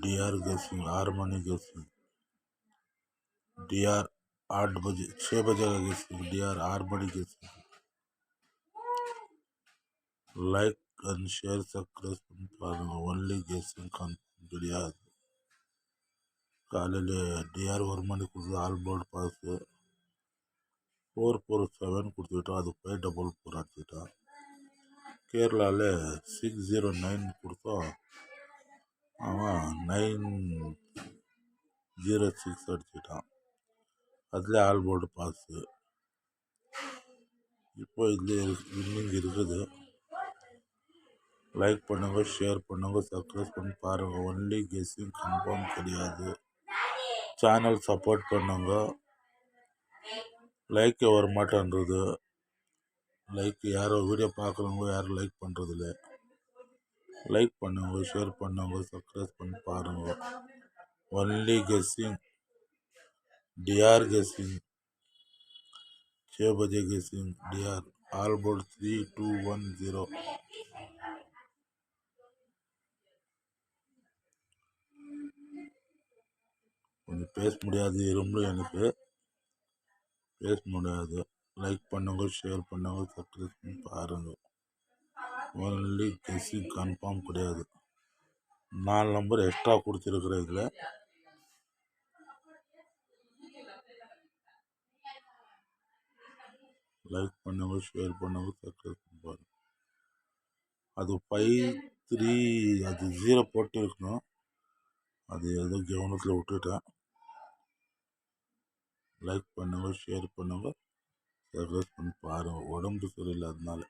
D R गेसिंग harmony गेसिंग D R 8 बजे 6 बजे का गेसिंग डीआर हारमोनी गेसिंग like and share subscribe only गेसिंग डीआर காலையில் டிஆர் ஒரு மணி கொடுத்து ஆல் போர்டு பாஸ் 447 கொடுத்துக்கிட்டோம். அது 544 அடிச்சுட்டான். கேரளாவில் 609 கொடுத்தோம். அவன் 906 அடிச்சுட்டான். அதில் ஆல் போர்டு பாஸு. இப்போ இதில் வின்னிங் இருக்குது. லைக் பண்ணுங்க, ஷேர் பண்ணுங்க, சப்ஸ்கிரைப் பண்ணி பாருங்க. ஒன்லி கெஸ்ஸிங் கன்ஃபார்ம் கிடையாது. சேனல் சப்போர்ட் பண்ணுங்க. லைக் வர மாட்டேன்றது. லைக் யாரோ வீடியோ பார்க்குறவங்க யாரும் லைக் பண்ணுறதில்ல. லைக் பண்ணுங்க, ஷேர் பண்ணுங்க, சப்ஸ்கிரைப் பண்ணி பாருங்க. ஒன்லி கெஸ்ஸிங் डीआर गेसिंग 6 बजे गेसिंग डीआर ऑल बोर्ड 3210 கொஞ்சம் பேச முடியாது, இரும்பு எனக்கு பேச முடியாது. லைக் பண்ணுங்க, ஷேர் பண்ணுங்க, சப்ஸ்கிரைப் பண்ணி பாருங்க. ஒன்லி கெஸ்ஸிங் கன்ஃபார்ம் கிடையாது. 4 நம்பர் எக்ஸ்ட்ரா கொடுத்துருக்குறேன். இதில் லைக் பண்ணுங்க, ஷேர் பண்ணுங்க, சப்ஸ்கிரைப் பண்ணி பாருங்க. அது 53 அது 0 போட்டு இருக்கணும். அது ஏதோ கவனத்தில் விட்டுட்டேன். லைக் பண்ணுங்க, ஷேர் பண்ணுங்க, சப்ஸ்கிரைப் பண்ணி பாருங்க. உடம்பு சரியில்லை அதனால.